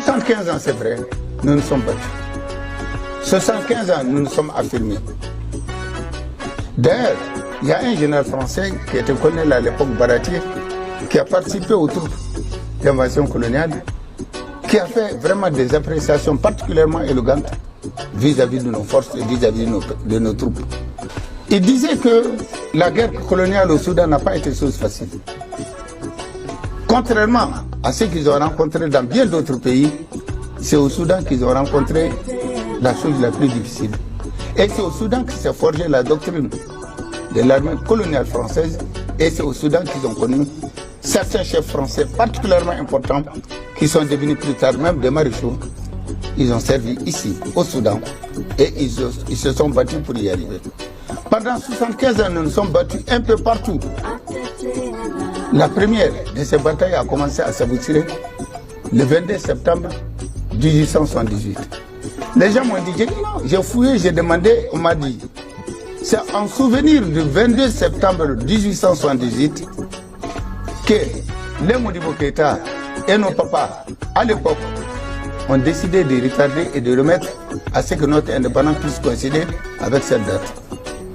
75 ans, c'est vrai, nous nous sommes battus. 75 ans, nous nous sommes affirmés. D'ailleurs, il y a un général français qui était colonel à l'époque, Baratier, qui a participé aux troupes d'invasion coloniale, qui a fait vraiment des appréciations particulièrement élégantes vis-à-vis de nos forces et vis-à-vis de nos troupes. Il disait que la guerre coloniale au Soudan n'a pas été chose facile. Contrairement à ce qu'ils ont rencontré dans bien d'autres pays, c'est au Soudan qu'ils ont rencontré la chose la plus difficile. Et c'est au Soudan que s'est forgée la doctrine de l'armée coloniale française, et c'est au Soudan qu'ils ont connu certains chefs français particulièrement importants qui sont devenus plus tard même des maréchaux. Ils ont servi ici, au Soudan, et ils se sont battus pour y arriver. Pendant 75 ans, nous nous sommes battus un peu partout. La première de ces batailles a commencé à s'aboutir le 22 septembre 1878. Les gens m'ont dit, j'ai dit non, j'ai fouillé, j'ai demandé, on m'a dit, c'est en souvenir du 22 septembre 1878 que les Modibo Keïta et nos papas, à l'époque, ont décidé de retarder et de remettre à ce que notre indépendance puisse coïncider avec cette date.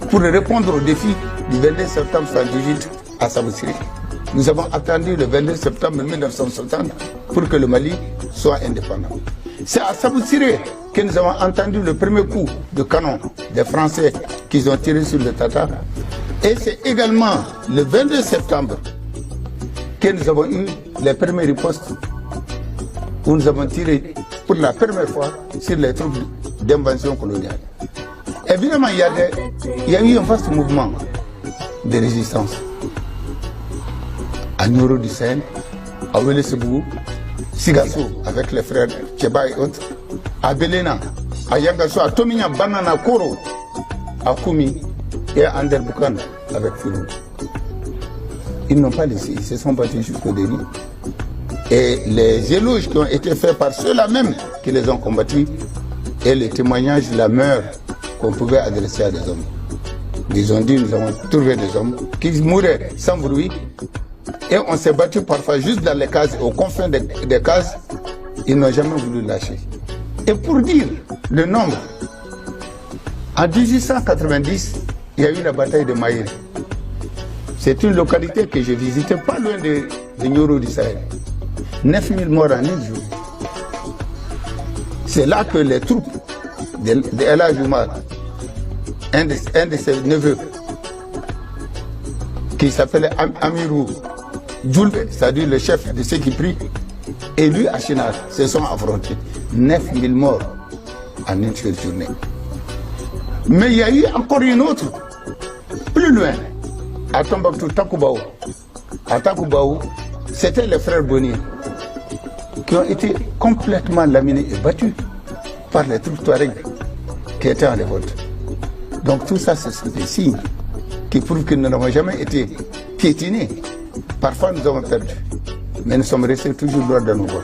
Pour répondre au défi du 22 septembre 1978 à Saboutsiri, nous avons attendu le 22 septembre 1960 pour que le Mali soit indépendant. C'est à Saboutsiri que nous avons entendu le premier coup de canon des Français qu'ils ont tiré sur le Tata. Et c'est également le 22 septembre que nous avons eu les premières ripostes où nous avons tiré pour la première fois sur les troupes d'invasion coloniale. Évidemment, il y a eu un vaste mouvement de résistance. À Nioro du Sahel, à Ouélé-Sebougou, Sigasso avec les frères Tcheba et autres, à Belena, à Yangasso, à Tominya, Banana, Koro, à Koumi et à Ander Boukan avec Filou. Ils n'ont pas laissé, ils se sont battus jusqu'au dernier. Et les éloges qui ont été faits par ceux-là même qui les ont combattus et les témoignages, la meilleure qu'on pouvait adresser à des hommes. Ils ont dit, nous avons trouvé des hommes qui mouraient sans bruit et on s'est battu parfois juste dans les cases, aux confins des cases, ils n'ont jamais voulu lâcher. Et pour dire le nombre, en 1890, il y a eu la bataille de Maïr. C'est une localité que j'ai visitée pas loin de Nioro du Sahel. 9000 morts en 1 jour. C'est là que les troupes de El Hadj Oumar, un de ses neveux, qui s'appelait Amirou Djoulbe, c'est-à-dire le chef de ceux qui prient, et lui, Achinar, se sont affrontés. 9000 morts en une seule journée. Mais il y a eu encore une autre, plus loin, à Tombouctou, Takoubaou. À Takoubaou, c'était les frères Boni qui ont été complètement laminés et battus par les troupes Touareg qui étaient en révolte. Donc tout ça, ce sont des signes qui prouvent que nous n'avons jamais été piétinés. Parfois, nous avons perdu, mais nous sommes restés toujours droits dans nos voies.